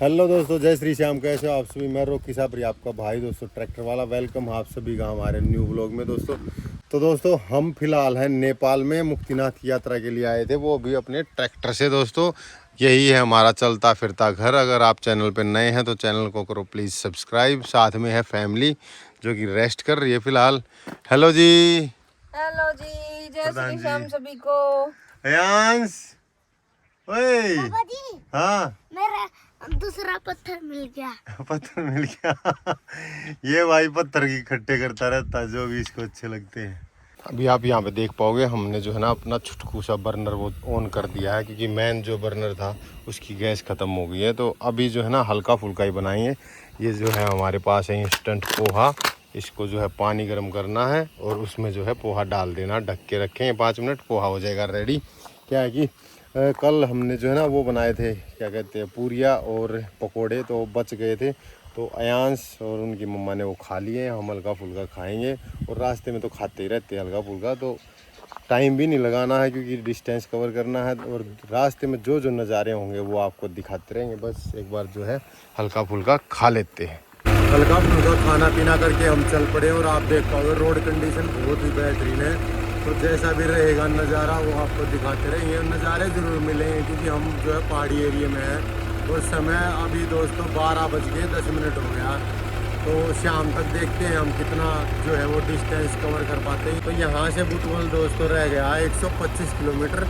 Hello दोस्तों, जय श्री श्याम। कैसे हो आप सभी? मैं रोकी साबरी, आपका भाई दोस्तों ट्रैक्टर वाला। वेलकम आप सभी का हमारे न्यू व्लॉग में दोस्तों। तो दोस्तों हम फिलहाल हैं नेपाल में, मुक्तिनाथ यात्रा के लिए आए थे, वो भी अपने ट्रैक्टर से दोस्तों। यही है हमारा चलता फिरता घर। अगर आप चैनल पर नए हैं तो चैनल को करो प्लीज़ सब्सक्राइब। साथ में है फैमिली जो कि रेस्ट कर रही है फिलहाल। हेलो जी। हेलो जी, जय श्री श्याम सभी को। अयांश, ओए। पापा जी, हाँ, मेरा दूसरा पत्थर मिल गया। पत्थर मिल गया। ये भाई पत्थर की इकट्ठे करता रहता है जो भी इसको अच्छे लगते हैं। अभी आप यहाँ पे देख पाओगे, हमने जो है ना अपना छुटकू सा बर्नर वो ऑन कर दिया है, क्योंकि मेन जो बर्नर था उसकी गैस ख़त्म हो गई है। तो अभी जो है ना हल्का फुल्का ही बनाएंगे। ये जो है हमारे पास है इंस्टेंट पोहा। इसको जो है पानी गर्म करना है और उसमें जो है पोहा डाल देना, ढक के रखें 5 मिनट, पोहा हो जाएगा रेडी। क्या है कि कल हमने जो है ना वो बनाए थे, क्या कहते हैं, पूरिया और पकोड़े, तो बच गए थे। तो अयांश और उनकी मम्मा ने वो खा लिए। हम हल्का फुल्का खाएंगे और रास्ते में तो खाते ही रहते हैं हल्का फुल्का। तो टाइम भी नहीं लगाना है क्योंकि डिस्टेंस कवर करना है, और रास्ते में जो जो नज़ारे होंगे वो आपको दिखाते रहेंगे। बस एक बार जो है हल्का फुल्का खा लेते हैं। हल्का फुल्का खाना पीना करके हम चल पड़े और आप देख पाओगे रोड कंडीशन बहुत ही बेहतरीन है। तो जैसा भी रहेगा नज़ारा वो आपको दिखाते रहेंगे। नज़ारे ज़रूर मिलेंगे क्योंकि हम जो है पहाड़ी एरिया में हैं। और समय अभी दोस्तों 12:10 हो गया। तो शाम तक देखते हैं हम कितना जो है वो डिस्टेंस कवर कर पाते हैं। तो यहाँ से बुटवल दोस्तों रह गया 125 किलोमीटर।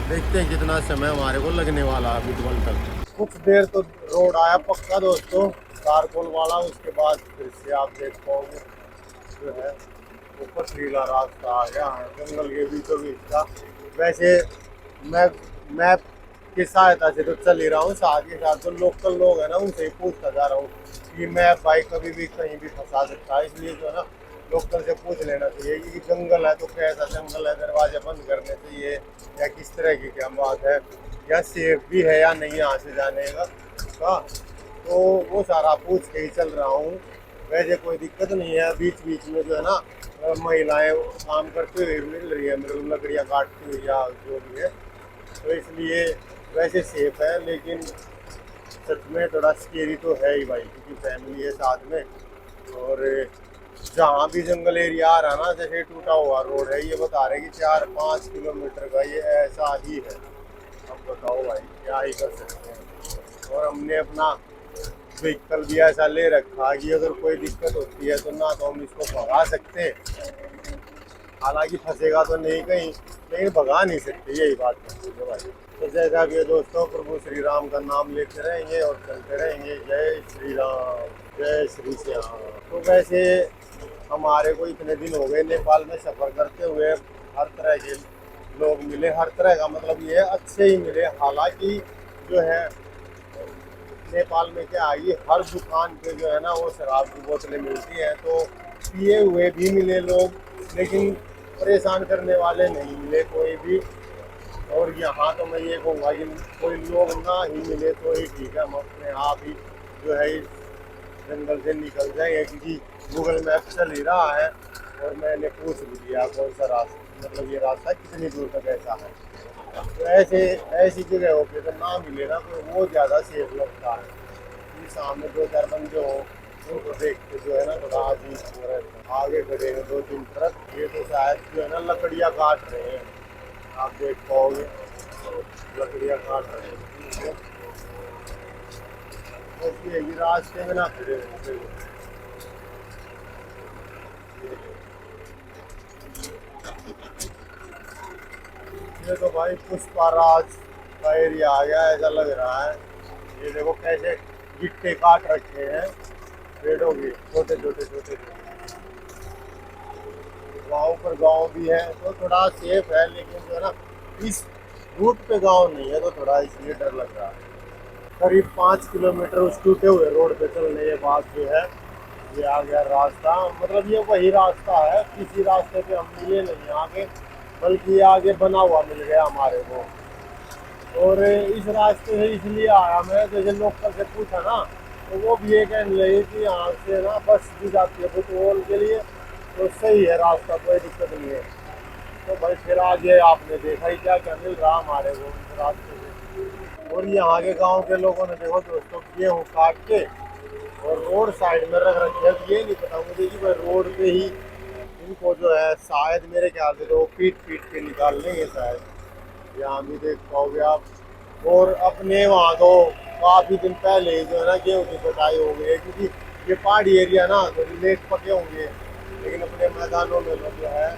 देखते हैं कितना समय हमारे को लगने वाला है बुटवल तक। कुछ देर तो रोड आया पक्का दोस्तों, कारकोल वाला। उसके बाद फिर से आप देख पाओगे जो है वो पथरीला रास्ता आ गया है जंगल के बीचों बीच का। वैसे मैं मैप की सहायता से तो चल ही रहा हूँ, साथ ही साथ जो लोकल लोग हैं ना उनसे ही पूछता जा रहा हूँ कि मैप भाई कभी भी कहीं भी फंसा सकता है। इसलिए जो है ना लोकल से पूछ लेना चाहिए कि जंगल है तो कैसा जंगल है, दरवाजे बंद करने चाहिए या किस तरह की क्या बात है, या सेफ भी है या नहीं यहाँ से जाने का। तो वो सारा पूछ के ही चल रहा हूँ। वैसे कोई दिक्कत नहीं है। बीच बीच में जो है ना महिलाएं काम करते हुए मिल रही है, मतलब लकड़ियाँ काटती हुई या जो भी है। तो इसलिए वैसे सेफ है, लेकिन सच में थोड़ा स्केरी तो है ही भाई, क्योंकि फैमिली है साथ में। और जहाँ भी जंगल एरिया आ रहा ना, जैसे टूटा हुआ रोड है, ये बता रहे कि 4-5 किलोमीटर का ये ऐसा ही है। अब बताओ भाई क्या ही कर सकते हैं। और हमने अपना व्हीकल भी ऐसा ले रखा कि अगर कोई दिक्कत होती है तो ना तो हम इसको भगा सकते हैं, हालांकि फंसेगा तो नहीं कहीं, लेकिन भगा नहीं सकते, यही बात है भाई। तो जैसा भी है दोस्तों, प्रभु श्री राम का नाम लेते रहेंगे और चलते रहेंगे। जय श्री राम, जय श्री श्याम। तो वैसे हमारे को इतने दिन हो गए नेपाल में सफ़र करते हुए, हर तरह के लोग मिले, हर तरह का मतलब ये अच्छे ही मिले। हालांकि जो है नेपाल में क्या है, ये हर दुकान पे जो है ना वो शराब की बोतलें मिलती हैं। तो पिए हुए भी मिले लोग, लेकिन परेशान करने वाले नहीं मिले कोई भी। और यहाँ तो मैं ये कहूँगा कि कोई लोग ना ही मिले तो ही ठीक है। हम अपने आप ही जो है इस जंगल से निकल जाएंगे, क्योंकि गूगल मैप चल ही रहा है और मैंने पूछ भी लिया कौन सा रास्ता, मतलब ये रास्ता कितनी दूर तक ऐसा है। तो ऐसी जगह पे तो ना मिले ना तो वो ज़्यादा सेफ लगता है। कि सामने 2-4 बंदे हो उनको देख के जो है ना थोड़ा अजीब हो रहा है। आगे खड़े हैं 2-3 ट्रक, ये तो शायद जो है ना लकड़ियाँ काट रहे हैं। आप देख पाओगे लकड़ियाँ काट रहे हैं। इसलिए ये रास्ते में ना खड़े होते। ये तो भाई पुष्पाराज का एरिया आ गया ऐसा लग रहा है। ये देखो कैसे गिट्टे काट रखे हैं पेड़ों के, छोटे छोटे गाँव पर गाँव भी है तो थोड़ा सेफ है, लेकिन जो है ना इस रूट पे गाँव नहीं है तो थोड़ा इसलिए डर लग रहा है। करीब 5 किलोमीटर उस टूटे हुए रोड पे चलने के बाद जो है ये आ गया रास्ता। मतलब ये वही रास्ता है, किसी रास्ते पे हम मिले नहीं आगे, बल्कि ये आगे बना हुआ मिल गया हमारे को। और इस रास्ते से इसलिए आया मैं, जैसे लोकल से पूछा ना तो वो भी ये कहने लगे कि यहाँ से ना बस भी जाती है बुटवल के लिए, तो सही है रास्ता, कोई दिक्कत नहीं है। तो भाई फिर आगे आपने देखा ही क्या क्या मिल रहा हमारे को रास्ते से। और यहाँ के गांव के लोगों ने देखो दोस्तों गेहूँ काट के और रोड साइड में रख रखे हैं। ये नहीं पता मुझे कि भाई रोड पे ही इनको जो है शायद मेरे ख्याल से तो पीट पीट के निकाल लेंगे शायद। यहाँ भी देख पाओगे आप। और अपने वहाँ तो काफ़ी दिन पहले ही जो है ना गेहूँ की कटाई हो गई है, क्योंकि ये पहाड़ी एरिया ना तो लेट पके होंगे, लेकिन अपने मैदानों में जो है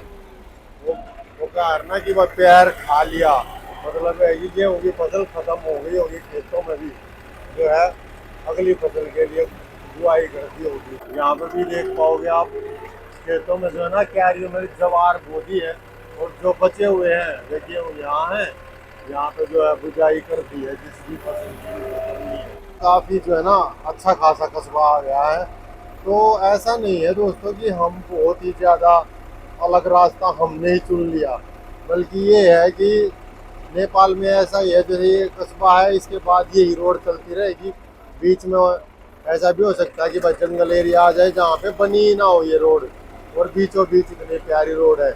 वो क्या है ना कि वह पैर खा लिया, मतलब है कि गेहूँ की फसल खत्म हो गई होगी, खेतों में भी जो है अगली फसल के लिए बुआई कर दी होगी। यहाँ पर भी देख पाओगे आप खेतों में जो है ना क्यारियों में जवार बो दी है, और जो बचे हुए हैं वे गेहूँ यहाँ है, यहाँ पे जो है बुआई कर दी है जिसकी फसल की करनी है। काफ़ी जो है ना अच्छा खासा कस्बा आ गया है। तो ऐसा नहीं है दोस्तों कि हम बहुत ही ज़्यादा अलग रास्ता हमने ही चुन लिया, बल्कि ये है कि नेपाल में ऐसा ही है, जैसे ये कस्बा है इसके बाद यही रोड चलती रहेगी। बीच में ऐसा भी हो सकता है कि भाई जंगल एरिया आ जाए जहाँ पे बनी ही ना हो ये रोड, और बीचों बीच इतनी प्यारी रोड है।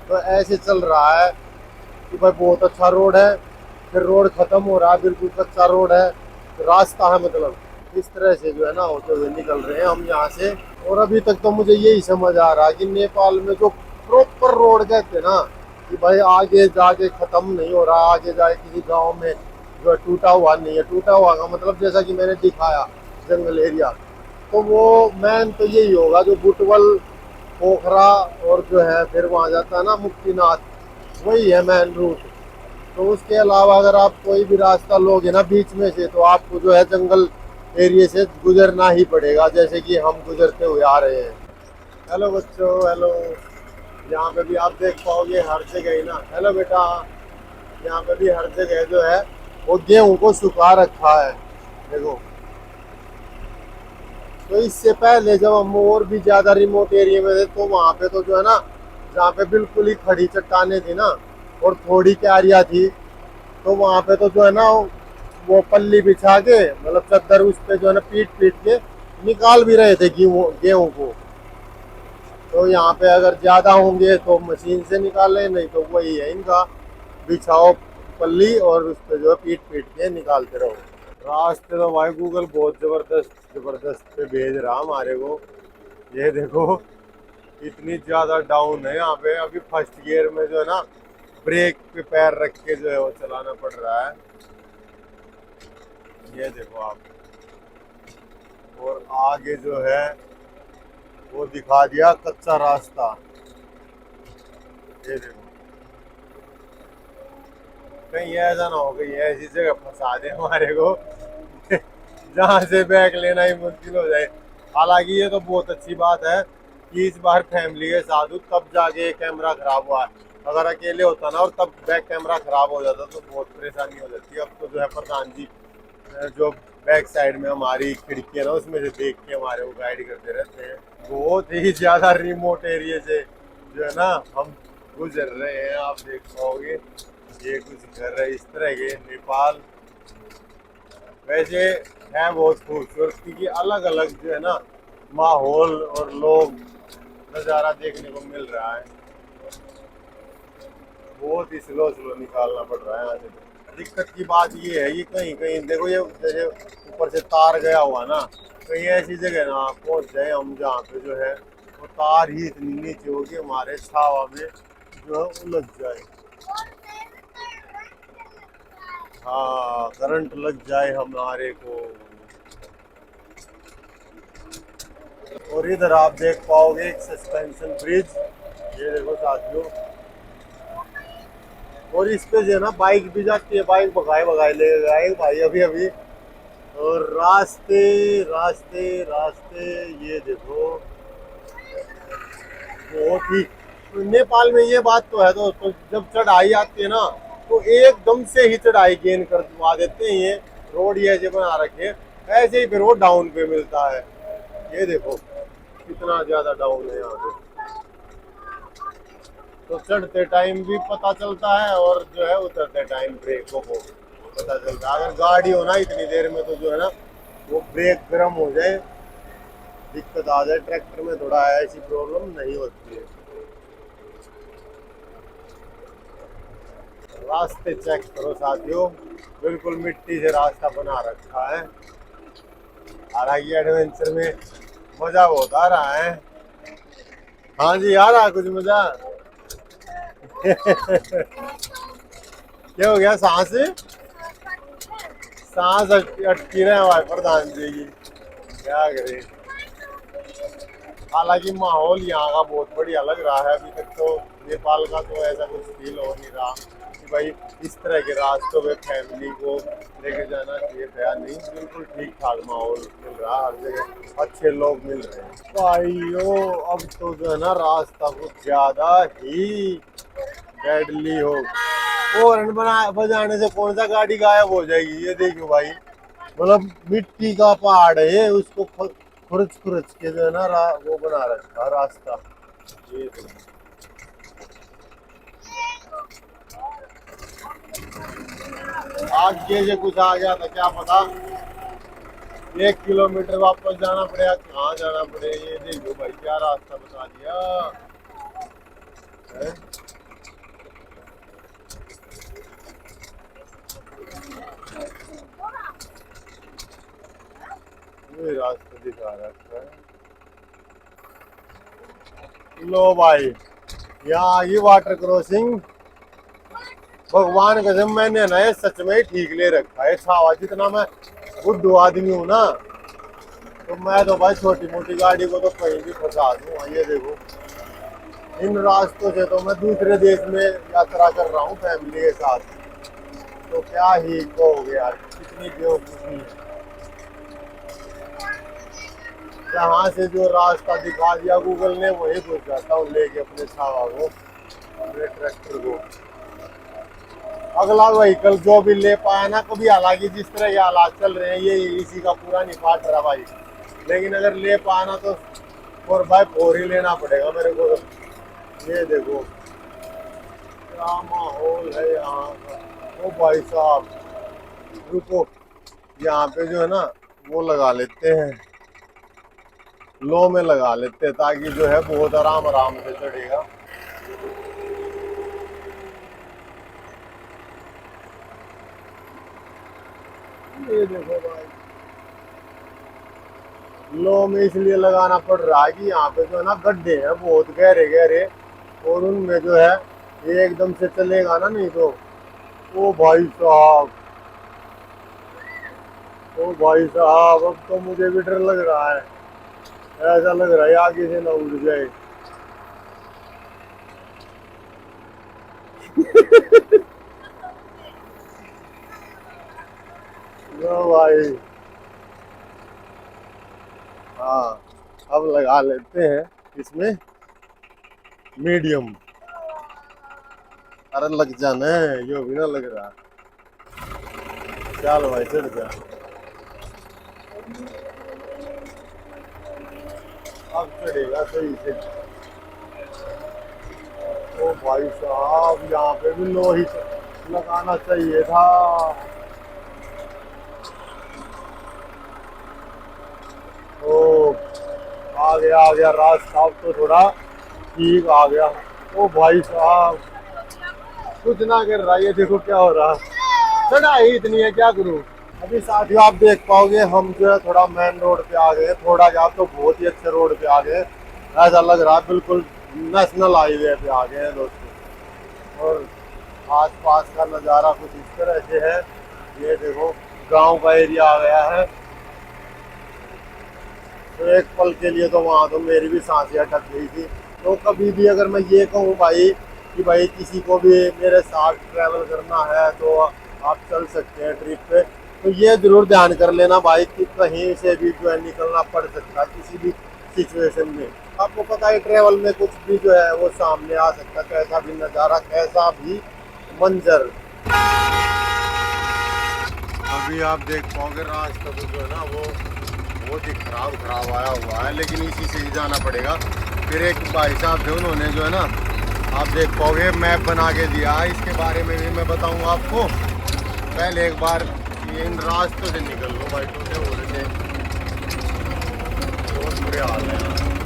तो ऐसे चल रहा है कि भाई बहुत अच्छा रोड है, फिर रोड खत्म हो रहा है, बिल्कुल कच्चा रोड है, रास्ता है, मतलब इस तरह से जो है ना होते हुए निकल रहे हैं हम यहाँ से। और अभी तक तो मुझे यही समझ आ रहा है कि नेपाल में जो प्रॉपर रोड कहते हैं ना कि भाई आगे जाके खत्म नहीं हो रहा, आगे जाके किसी गांव में जो टूटा हुआ नहीं है। टूटा हुआ का मतलब जैसा कि मैंने दिखाया जंगल एरिया, तो वो मैन तो यही होगा जो बुटवल पोखरा और जो है फिर वहाँ जाता है ना मुक्तिनाथ, वही है मेन रूट। तो उसके अलावा अगर आप कोई भी रास्ता लोगे ना बीच में से, तो आपको जो है जंगल एरिया से गुजरना ही पड़ेगा, जैसे कि हम गुजरते हुए आ रहे हैं। हेलो बच्चों, हेलो। यहाँ पे भी आप देख पाओगे हर जगह ही ना, हेलो बेटा, यहाँ पे भी हर जगह जो है वो गेहूं को सुखा रखा है, देखो। तो इससे पहले जब हम और भी ज्यादा रिमोट एरिया में थे, तो वहाँ पे तो जो है ना जहाँ पे बिल्कुल ही खड़ी चट्टाने थी ना और थोड़ी क्यारियाँ थी, तो वहाँ पे तो जो है ना वो पल्ली बिछा के, मतलब चद्दर उस पे जो है ना पीट पीट के निकाल भी रहे थे गेहूं को। तो यहाँ पे अगर ज्यादा होंगे तो मशीन से निकाले, नहीं तो वही है इनका, बिछाओ पल्ली और उस पे जो है पीट पीट के निकालते रहो। रास्ते तो भाई गूगल बहुत जबरदस्त जबरदस्त पे भेज रहा हमारे को। ये देखो इतनी ज्यादा डाउन है यहाँ पे। अभी फर्स्ट गियर में जो है ना ब्रेक पे पैर रख के जो है वो चलाना पड़ रहा है। ये देखो आप, और आगे जो है वो दिखा दिया कच्चा रास्ता। ये देखो, कहीं ऐसा ना हो कहीं ऐसी जगह फंसा दे हमारे को जहाँ से बैग लेना ही मुश्किल हो जाए। हालांकि ये तो बहुत अच्छी बात है कि इस बार फैमिली के साथ हूँ, तब जाके कैमरा खराब हुआ है। अगर अकेले होता ना और तब बैक कैमरा खराब हो जाता तो बहुत परेशानी हो जाती है। अब तो जो है प्रधान जी जो बैक साइड में हमारी खिड़की है ना उसमें से देख के हमारे को गाइड करते रहते हैं। बहुत ही ज्यादा रिमोट एरिया से जो है ना हम गुजर रहे हैं। आप देख पाओगे ये कुछ घर है इस तरह के। नेपाल वैसे है बहुत खूबसूरत, क्योंकि अलग अलग जो है ना माहौल और लोग नज़ारा देखने को मिल रहा है। बहुत ही स्लो स्लो निकालना पड़ रहा है यहाँ से। दिक्कत की बात ये है कि कहीं कहीं देखो ये जैसे ऊपर से तार गया हुआ ना, कहीं ऐसी जगह ना पहुँच जाए हम जहाँ पे जो है वो तार ही इतनी नीचे होगी हमारे छावा में जो है उलझ जाए। हाँ, करंट लग जाए हमारे को। और इधर आप देख पाओगे एक सस्पेंशन ब्रिज, ये देखो साथियों। और इस पे जो है ना बाइक भी जाती है, बाइक भगाए भगाए ले गए भाई अभी अभी। और रास्ते रास्ते रास्ते ये देखो बहुत ही। नेपाल में ये बात तो है दोस्तों, जब चढ़ाई आती है ना तो एकदम से ही चढ़ाई गेन कर दवा देते हैं। ये रोड ये ऐसे बना रखे, ऐसे ही फिर वो डाउन पे मिलता है। ये देखो कितना ज्यादा डाउन है यहाँ पे। तो चढ़ते टाइम भी पता चलता है और जो है उतरते टाइम ब्रेकों को पता चलता है। अगर गाड़ी हो ना इतनी देर में तो जो है ना वो ब्रेक गर्म हो जाए, दिक्कत आ जाए। ट्रैक्टर में थोड़ा ऐसी प्रॉब्लम नहीं होती है। रास्ते चेक करो साथियों, बिल्कुल मिट्टी से रास्ता बना रखा है। हालांकि एडवेंचर में मजा बहुत आ रहा है। हाँ जी, आ रहा है कुछ मजा। क्या हो गया, सांस सांस अटकी रहे हमारे प्रधान जी की, क्या करे। हालांकि माहौल यहाँ का बहुत बढ़िया लग रहा है। अभी तक तो नेपाल का तो ऐसा कुछ फील हो नहीं रहा कि भाई इस तरह के रास्तों में फैमिली को लेके जाना चाहिए या नहीं। बिल्कुल ठीक ठाक माहौल मिल रहा है, हर जगह अच्छे लोग मिल रहे हैं भाइयों। अब तो जो है ना रास्ता कुछ ज्यादा ही डेडली हो। हॉर्न बजाने से कौन सा गाड़ी गायब हो जाएगी, ये देखो भाई। मतलब मिट्टी का पहाड़ है, उसको खुरच खुरच के जो है ना वो बना रखा रास्ता। ये तो आगे से कुछ आ गया था क्या पता, 1 किलोमीटर वापस जाना पड़ेगा, कहाँ जाना पड़ेगा। ये देखो भाई क्या रास्ता बता दिया है? ये रास्ता दिखा रखा है। लो भाई, यहाँ आ गई वाटर क्रॉसिंग। भगवान कसम मैंने ना ये सच में ही ठीक ले रखा है छावा। जितना मैं बुद्धू आदमी हूँ ना, तो मैं तो भाई छोटी मोटी गाड़ी को तो कहीं भी फंसा दूँ। ये देखो, इन रास्तों से तो मैं दूसरे देश में यात्रा कर रहा हूँ फैमिली के साथ। तो क्या ही कहोगे यार, कितनी बेवकूफी है। यहाँ से जो रास्ता दिखा दिया गूगल ने, वही घुस जाता हूँ लेके अपने छावा को, अपने ट्रैक्टर को। अगला व्हीकल जो भी ले पाया ना कभी, हालांकि जिस तरह ये हालात चल रहे हैं ये इसी का पूरा निफाट रहा भाई। लेकिन अगर ले पाया ना तो 4x4 ही लेना पड़ेगा मेरे को। ये देखो क्या माहौल है यहाँ का। ओ भाई साहब रुको, यहाँ पे जो है ना वो लगा लेते हैं, लो में लगा लेते हैं, ताकि जो है बहुत आराम आराम से चढ़ेगा। ये देखो भाई, लो में इसलिए लगाना पड़ रहा है कि यहाँ पे जो है ना गड्ढे हैं बहुत गहरे गहरे, और उनमें जो है ये एकदम से चलेगा ना नहीं तो। ओ भाई साहब, ओ भाई साहब, अब तो मुझे भी डर लग रहा है। ऐसा लग रहा है आगे से ना उड़ जाए। लो भाई, हाँ अब लगा लेते हैं इसमें मीडियम। अरे लग जाना है, यो भी ना लग रहा। चल भाई चढ़ जा, अब चढ़ेगा सही से। ओ भाई साहब, यहाँ पे भी लो ही लगाना चाहिए था। ओ आ गया रास्ता, अब तो थोड़ा ठीक आ गया। ओ भाई साहब कुछ ना कर रहा, ये देखो क्या हो रहा। चढ़ाई इतनी है, क्या करूं। अभी साथियों आप देख पाओगे हम जो है थोड़ा मेन रोड पे आ गए, थोड़ा जा तो बहुत ही अच्छे रोड पे आ गए। ऐसा लग रहा है बिल्कुल नेशनल हाईवे पे आ गए हैं दोस्तों। और आस पास का नज़ारा कुछ इस तरह से है। ये देखो गांव का एरिया आ गया है। तो एक पल के लिए तो वहाँ तो मेरी भी सांसें अटक गई थी। तो कभी भी अगर मैं ये कहूँ भाई कि भाई किसी को भी मेरे साथ ट्रैवल करना है तो आप चल सकते हैं ट्रिप पे, तो ये जरूर ध्यान कर लेना भाई कि कहीं से भी जो है निकलना पड़ सकता है किसी भी सिचुएशन में। आपको पता है ट्रैवल में कुछ भी जो है वो सामने आ सकता है, कैसा भी नज़ारा, कैसा भी मंजर। अभी आप देख पाओगे रास्ता तो जो है ना वो बहुत ही खराब आया हुआ है, लेकिन इसी से ही जाना पड़ेगा। फिर एक भाई साहब थे, उन्होंने जो है ना आप देख पाओगे मैप बना के दिया है, इसके बारे में भी मैं बताऊंगा आपको। पहले एक बार इन रास्तों से निकल लो भाई, टूटे हो रहे थे, बहुत बुरे हाल है।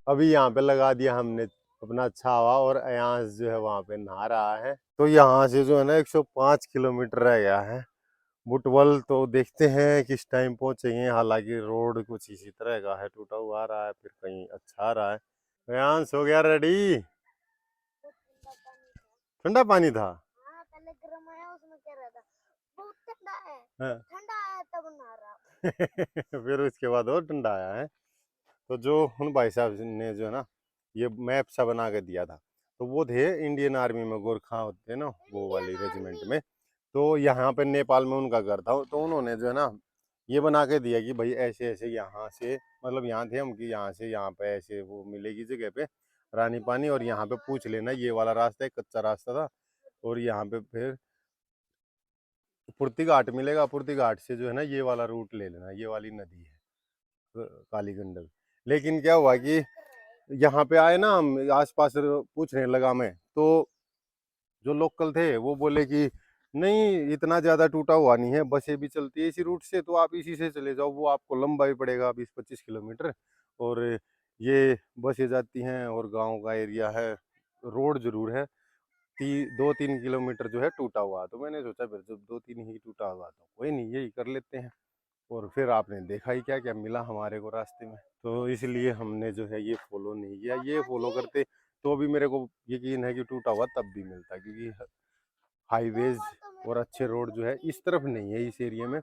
अभी यहाँ पे लगा दिया हमने अपना अच्छा हवा। और अयांश जो है वहाँ पे नहा रहा है। तो यहाँ से जो है ना 105 किलोमीटर रह गया है बुटवल। तो देखते हैं किस टाइम पहुंचेंगे। हालांकि रोड कुछ इसी तरह का है, टूटा हुआ आ रहा है, फिर कहीं अच्छा आ रहा है। अयांश हो गया रेडी? ठंडा पानी था। हाँ, पहले गर्म आया, उसमें क्या रहता, बहुत ठंडा है। हाँ। ठंडा आया तब नहा रहा। फिर उसके बाद और ठंडा आया है। तो जो उन भाई साहब ने जो है ना ये मैप सा बना के दिया था, तो वो थे इंडियन आर्मी में, गोरखा होते हैं ना वो वाली रेजिमेंट में। तो यहाँ पे नेपाल में उनका घर था, तो उन्होंने जो है ना ये बना के दिया कि भाई ऐसे ऐसे यहाँ से, मतलब यहाँ थे हम कि यहाँ से यहाँ पे ऐसे वो मिलेगी जगह पे रानी पानी, और यहाँ पे पूछ लेना ये वाला रास्ता है, कच्चा रास्ता था। और यहाँ पे फिर पुर्ती घाट मिलेगा, पुर्ती घाट से जो है ना ये वाला रूट ले लेना, ये वाली नदी है काली गंडक। लेकिन क्या हुआ कि यहाँ पे आए ना हम, आसपास पूछने लगा मैं, तो जो लोकल थे वो बोले कि नहीं इतना ज़्यादा टूटा हुआ नहीं है, बसें भी चलती है इसी रूट से, तो आप इसी से चले जाओ, वो आपको लंबा ही पड़ेगा 20-25 किलोमीटर। और ये बसें जाती हैं और गांव का एरिया है, रोड जरूर है 2-3 किलोमीटर जो है टूटा हुआ। तो मैंने सोचा फिर जब 2-3 ही टूटा हुआ तो कोई नहीं यही कर लेते हैं। और फिर आपने देखा ही क्या क्या मिला हमारे को रास्ते में, तो इसलिए हमने जो है ये फॉलो नहीं किया। ये फॉलो करते तो भी मेरे को यकीन है कि टूटा हुआ तब भी मिलता, क्योंकि हाईवेज और अच्छे रोड जो है इस तरफ नहीं है इस एरिया में।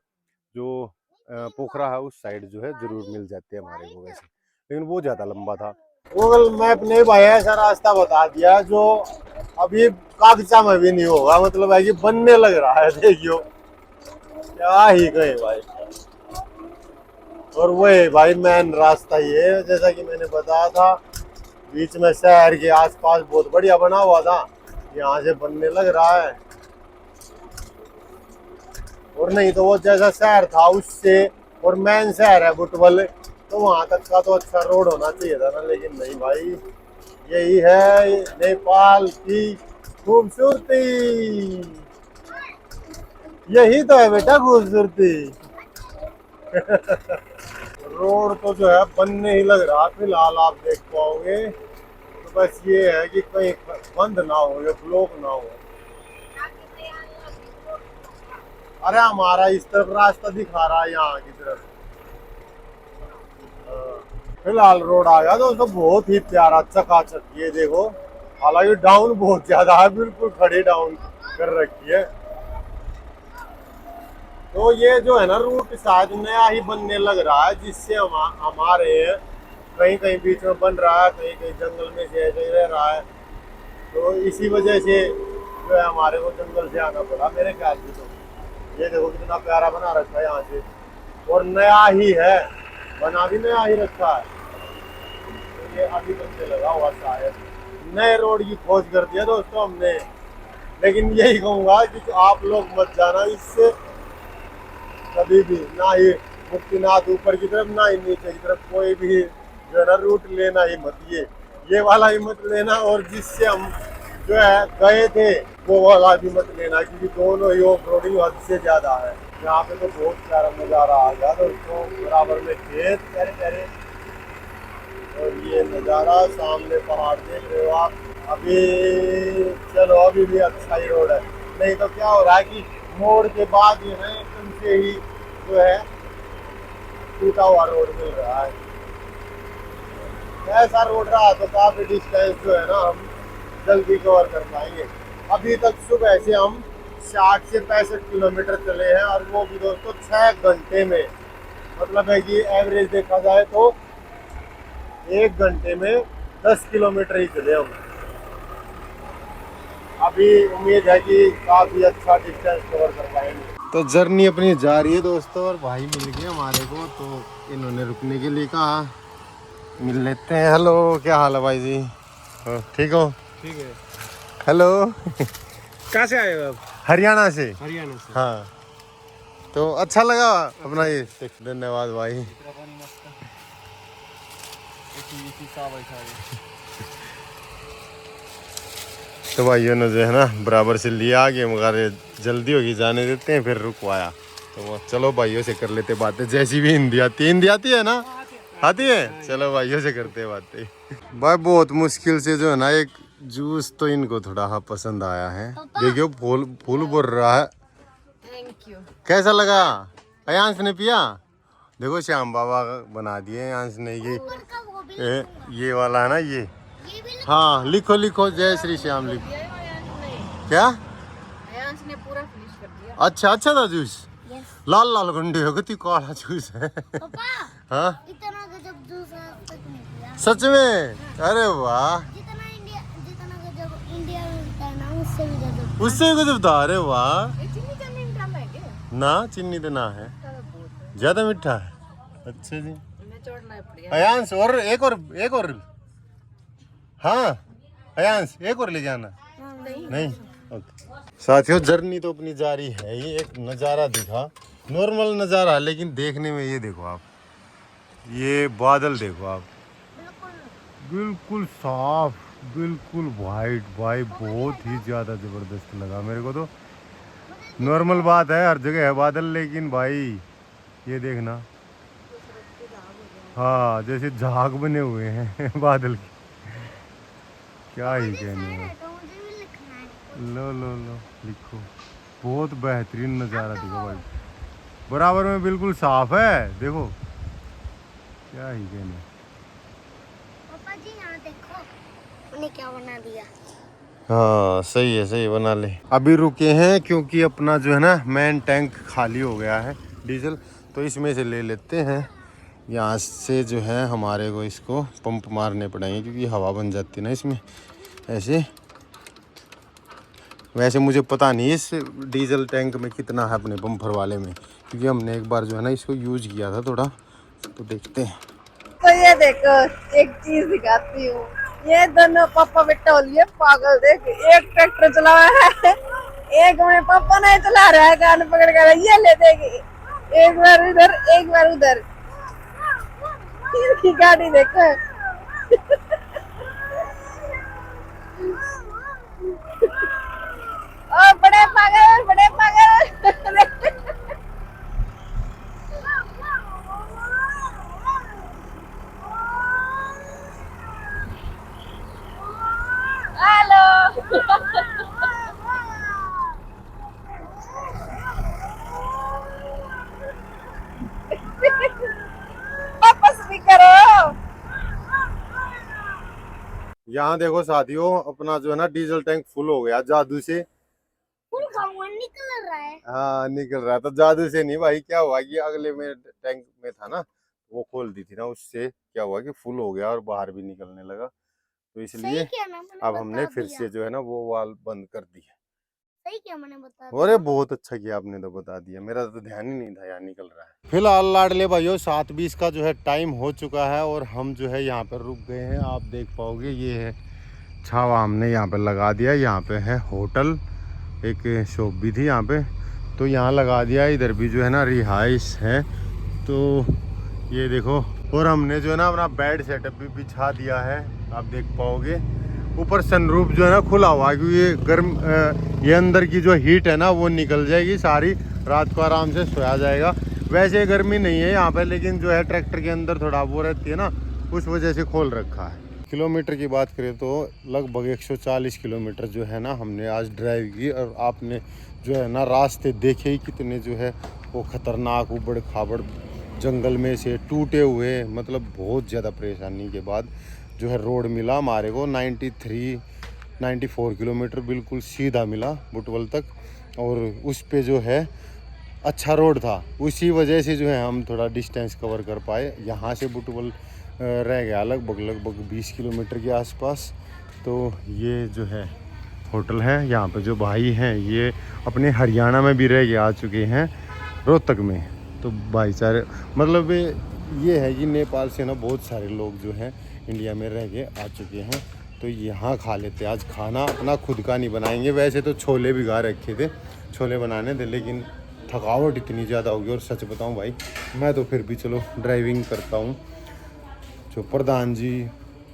जो पोखरा है उस साइड जो है जरूर मिल जाते हैं हमारे को वैसे, लेकिन वो ज़्यादा लंबा था। गूगल मैप ने भाई ऐसा रास्ता बता दिया जो अभी कागजा में भी नहीं होगा, मतलब है कि बनने लग रहा है। देखियो क्या ही कहे भाई। और वो है भाई मेन रास्ता ये, जैसा कि मैंने बताया था, बीच में शहर के आसपास बहुत बढ़िया बना हुआ था, यहाँ से बनने लग रहा है। और नहीं तो वो जैसा शहर था उससे, और मेन शहर है बुटवल, तो वहां तक का तो अच्छा रोड होना चाहिए था ना, लेकिन नहीं भाई। यही है नेपाल की खूबसूरती, यही तो है बेटा खूबसूरती। रोड तो जो है बनने ही लग रहा फिलहाल, आप देख पाओगे। तो बस ये है कि कहीं बंद ना हो या ब्लॉक ना हो। अरे हमारा इस तरफ रास्ता दिखा रहा है यहाँ की तरफ। फिलहाल रोड आ गया दोस्तों, बहुत ही प्यारा चकाचक। ये देखो, हालांकि डाउन बहुत ज्यादा है, बिल्कुल खड़ी डाउन कर रखी है। तो ये जो है ना रूट शायद नया ही बनने लग रहा है, जिससे हमारे कहीं कहीं बीच में बन रहा है, कहीं कहीं जंगल में से ऐसे रह रहा है। तो इसी वजह से जो है हमारे को जंगल से आना पड़ा मेरे ख्याल से। तो ये देखो कितना प्यारा बना रखा है यहाँ से, और नया ही है, बना भी नया ही रखा है। तो ये अभी बनने लगा हुआ शायद, नए रोड की खोज कर दिया दोस्तों हमने। लेकिन यही कहूँगा कि आप लोग मत जाना इससे कभी भी, ना ही मुक्तिनाथ ऊपर की तरफ ना ही नीचे की तरफ, कोई भी जो है ना रूट लेना ही मत, ये वाला ही मत लेना। और जिससे हम जो है गए थे वो वाला भी मत लेना, क्योंकि दोनों ही ऑफ रोडिंग हद से ज्यादा है। यहाँ पे तो बहुत प्यारा नज़ारा आ गया दोस्तों, बराबर में खेत प्यारे प्यारे, और ये नज़ारा सामने पहाड़ देख रहे हो आप। अभी चलो अभी भी अच्छा ही रोड है, नहीं तो क्या हो रहा है कि मोड़ के बाद ये है एकदम से ही जो है टूटा हुआ रोड मिल रहा है। ऐसा रोड रहा तो काफी डिस्टेंस जो है ना हम जल्दी कवर कर पाएंगे। अभी तक सुबह से हम 60 से 65 किलोमीटर चले हैं, और वो भी दोस्तों 6 घंटे में। मतलब है कि एवरेज देखा जाए तो 1 घंटे में 10 किलोमीटर ही चले हम। अभी उम्मीद है कि काफी अच्छा डिस्टेंस कवर कर पाएंगे। तो जर्नी अपनी जा रही है दोस्तों, और भाई मिल गए हमारे को, तो इन्होंने रुकने के लिए कहा, मिल लेते हैं। हेलो, क्या हाल है भाई जी? ठीक हो? ठीक है। हेलो। कहाँ से आए हो आप? हरियाणा से। हरियाणा से। हाँ, तो अच्छा लगा अपना ये, धन्यवाद भाई। तो भाइयों ने जो है ना बराबर से लिया आगे, मगर जल्दी होगी जाने देते हैं, फिर रुकवाया। तो वो चलो भाइयों से कर लेते बातें, जैसी भी हिंदी आती है। हिंदी आती है ना? आती है। चलो भाइयों से करते हैं बातें। भाई बहुत मुश्किल से जो है ना एक जूस तो इनको थोड़ा हाँ पसंद आया है। देखियो फूल फूल बोल रहा है। Thank you. कैसा लगा? अयांश ने पिया? देखो श्याम बाबा बना दिए अयांश ने ये वाला है ना ये। हाँ लिखो लिखो जय श्री श्याम लिखो। क्या? अयांश ने पूरा फिनिश कर दिया। अच्छा था जूस। लाल लाल गंडे हो गई काला जूस है। हाँ इतना गजब जूस आज तक नहीं पिया। सच में? अरे वाह। जितना गजब इंडिया में मिलता है ना उससे भी गजब। उससे भी गजब था। अरे वाह। चीनी चीनी मीठा है क्या? ना चीनी तो ना है, ज्यादा मीठा है। अच्छा जी मैं छोड़ना पड़ेगा। अयांश और एक और। हाँ अयांश एक और ले जाना। नहीं ओके। साथियों जर्नी तो अपनी जारी है। ये एक नज़ारा दिखा, नॉर्मल नज़ारा लेकिन देखने में ये देखो आप, ये बादल देखो आप, बिल्कुल साफ, बिल्कुल वाइट। भाई बहुत ही ज़्यादा ज़बरदस्त लगा मेरे को तो। नॉर्मल बात है हर जगह है बादल, लेकिन भाई ये देखना, हाँ जैसे झाग बने हुए हैं बादल के। क्या ही कहने हैं। तो मुझे भी लिखना है। लो लिखो। बहुत बेहतरीन नज़ारा देखो भाई, बराबर में बिल्कुल साफ है। देखो क्या ही कहने। पापा जी यहाँ देखो उन्हें क्या बना दिया। हाँ सही है बना ले। अभी रुके हैं क्योंकि अपना जो है ना मेन टैंक खाली हो गया है डीजल, तो इसमें से ले लेते हैं। यहाँ से जो है हमारे को इसको पंप मारने पड़ेंगे क्योंकि हवा बन जाती है ना इसमें ऐसे। वैसे मुझे पता नहीं इस डीजल टैंक में कितना है अपने बम्पर वाले में, क्योंकि हमने एक बार जो है ना इसको यूज किया था थोड़ा, तो देखते हैं। तो ये देखो एक चीज दिखाती हूँ। ये दोनों पापा बेटा होलिए पागल। देख एक ट्रैक्टर चला रहा है, एक में पापा नहीं चला रहा है, कान पकड़ कर ये ले देगी। एक बार इधर एक बार उधर। इसकी गाड़ी देखो। ओ बड़े पागल बड़े पागल। हेलो। वापस भी करो। यहाँ देखो साथियों अपना जो है ना डीजल टैंक फुल हो गया जादू से। फुल खाऊंगा निकल रहा है। हाँ निकल रहा है, तो जादू से नहीं भाई। क्या हुआ कि अगले में टैंक में था ना, वो खोल दी थी ना, उससे क्या हुआ कि फुल हो गया और बाहर भी निकलने लगा, तो इसलिए सही किया ना मैंने अब हमने बता फिर दिया। से जो है ना वो वाल बंद कर दी है। सही किया मैंने बता अरे दिया। बहुत अच्छा किया आपने, तो बता दिया, मेरा तो ध्यान ही नहीं था यार निकल रहा है। फिलहाल लाडले भाइयों 7:20 का जो है टाइम हो चुका है और हम जो है यहाँ पर रुक गए हैं। आप देख पाओगे ये है छावा हमने यहाँ पे लगा दिया। यहाँ पे है होटल, एक शॉप भी थी यहाँ पे, तो यहाँ लगा दिया। इधर भी जो है ना रिहाइश है, तो ये देखो। और हमने जो है ना अपना बेड सेटअप भी बिछा दिया है, आप देख पाओगे। ऊपर सनरूफ जो है ना खुला हुआ है क्योंकि ये गर्म ये अंदर की जो हीट है ना वो निकल जाएगी सारी, रात को आराम से सोया जाएगा। वैसे गर्मी नहीं है यहाँ पे, लेकिन जो है ट्रैक्टर के अंदर थोड़ा वो रहती है ना, उस वजह से खोल रखा है। किलोमीटर की बात करें तो लगभग 140 किलोमीटर जो है ना हमने आज ड्राइव की। और आपने जो है ना रास्ते देखे ही कितने जो है वो खतरनाक उबड़ खाबड़ जंगल में से टूटे हुए, मतलब बहुत ज़्यादा परेशानी के बाद जो है रोड मिला हमारे को। 94 किलोमीटर बिल्कुल सीधा मिला बुटवल तक, और उस पे जो है अच्छा रोड था, उसी वजह से जो है हम थोड़ा डिस्टेंस कवर कर पाए। यहाँ से बुटवल रह गया लगभग 20 किलोमीटर के आसपास। तो ये जो है होटल है। यहाँ पे जो भाई हैं ये अपने हरियाणा में भी रह के आ चुके हैं, रोहतक में। तो भाईचारे मतलब ये है कि नेपाल से ना बहुत सारे लोग जो हैं इंडिया में रह के आ चुके हैं, तो यहाँ खा लेते। आज खाना अपना खुद का नहीं बनाएंगे। वैसे तो छोले भिगा रखे थे, छोले बनाने थे, लेकिन थकावट इतनी ज़्यादा होगी। और सच बताऊँ भाई, मैं तो फिर भी चलो ड्राइविंग करता हूँ। जो प्रधान जी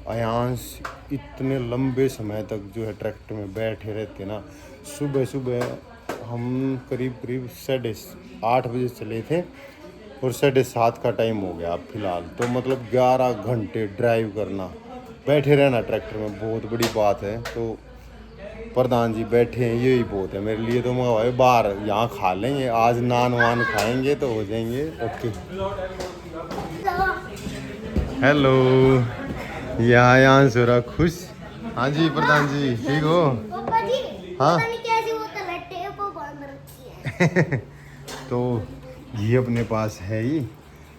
अयांश इतने लंबे समय तक जो है ट्रैक्टर में बैठे रहते ना। सुबह हम करीब 8:30 बजे चले थे और 7:30 का टाइम हो गया अब फिलहाल। तो मतलब 11 घंटे ड्राइव करना, बैठे रहना ट्रैक्टर में बहुत बड़ी बात है। तो प्रधान जी बैठे हैं, यही बहुत है मेरे लिए। तो मैं बाहर यहाँ खा लेंगे आज, नान वान खाएंगे तो हो जाएंगे ओके। हेलो, यहाँ हो रहा खुश। हाँ जी प्रधान जी ठीक हो? पापा जी हाँ। पता नहीं कैसी वो तलट्टे को बांध रखी है। तो ये अपने पास है ही,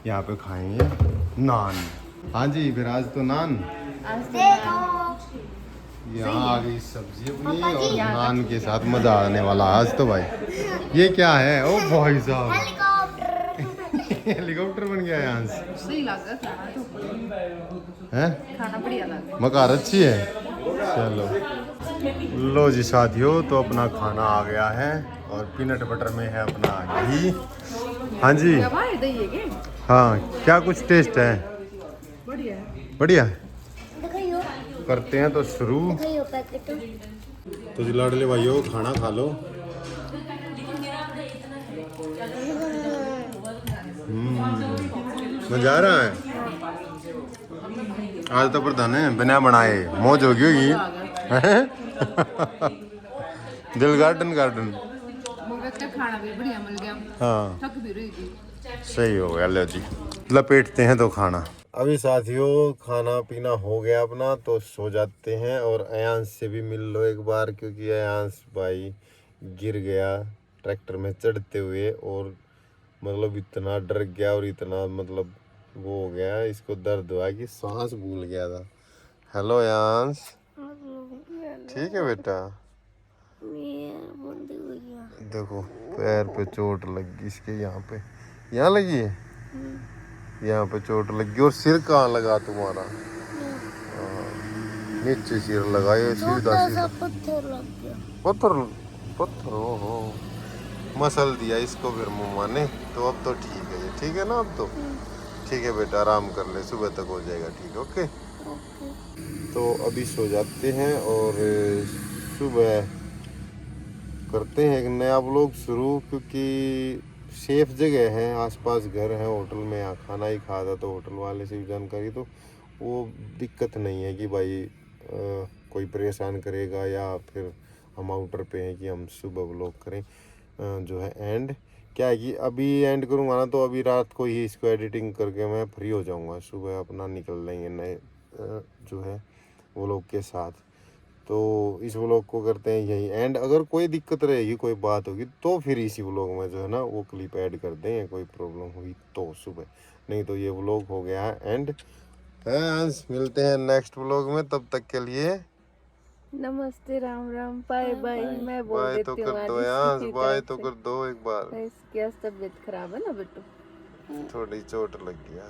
यहाँ पे खाएंगे नान। हाँ जी फिर आज तो नान, देखो यहाँ आ गई सब्जी अपनी और नान के साथ मजा आने वाला आज तो भाई। ये क्या है? ओ भाई साहब हेलीकॉप्टर। हेलीकॉप्टर बन गया यहाँ से। सही लगा खाना तो, हैं? खाना बढ़िया लगा। मकार अच्छी है। चलो लो जी साथियों, तो अपना खाना आ गया है और पीनट बटर में है अपना घी। हाँ जी हाँ, क्या कुछ टेस्ट है? बढ़िया है। बढ़िया दिखाइयो करते हैं तो शुरू। दिखाइयो पैकेट। तो जी लाडले भाइयों खाना खा लो। मजा आ रहा है आज तो प्रधान है बिना बनाए मौज होगी होगी। दिल गार्डन खाना भी बढ़िया मिल गया। हाँ थक भी रही थी। सही हो गया। लो जी लपेटते हैं तो खाना। अभी साथियों खाना पीना हो गया अपना, तो सो जाते हैं। और अयांश से भी मिल लो एक बार, क्योंकि अयांश भाई गिर गया ट्रैक्टर में चढ़ते हुए और मतलब इतना डर गया और इतना मतलब वो हो गया, इसको दर्द हुआ कि सांस भूल गया था। हेलो अयांश, ठीक है बेटा? देखो पैर पे चोट लगी इसके, यहाँ लगी है, यहाँ पे चोट लगी। और सिर कहाँ लगा तुम्हारा? नीचे सिर लगा, ये सीधा सीधा पत्थर लग गया। पत्थर पत्थर। ओहो मसल दिया इसको फिर मुम्मा ने। तो अब तो ठीक है ये, ठीक है ना अब तो? ठीक है बेटा आराम कर ले, सुबह तक हो जाएगा ठीक है ओके। तो अभी सो जाते हैं और सुबह करते हैं एक नया व्लॉग शुरू, क्योंकि सेफ जगह है, आसपास घर है, होटल में यहाँ खाना ही खाया था तो होटल वाले से भी जानकारी, तो वो दिक्कत नहीं है कि भाई कोई परेशान करेगा या फिर हम आउटर पे हैं कि हम सुबह व्लॉग करें जो है। एंड क्या है कि अभी एंड करूँगा ना तो अभी रात को ही इसको एडिटिंग करके मैं फ्री हो जाऊँगा, सुबह अपना निकल लेंगे नए जो है व्लॉग के साथ। तो इस व्लॉग को करते हैं यही एंड। अगर कोई दिक्कत रहेगी, कोई बात होगी तो फिर इसी व्लॉग में जो है ना वो क्लिप ऐड कर देंगे, कोई प्रॉब्लम हुई तो सुबह, नहीं तो ये व्लॉग हो गया है एंड। मिलते हैं नेक्स्ट व्लॉग में, तब तक के लिए नमस्ते, राम राम, बाय बाय। मैं बोल बाय तो देती कर हूँ दो आज यार, इसकी बाय तरफ तो से। कर दो एक बार। इसकी आज तबीयत खराब है ना बेटू। थोड़ी चोट लगी है।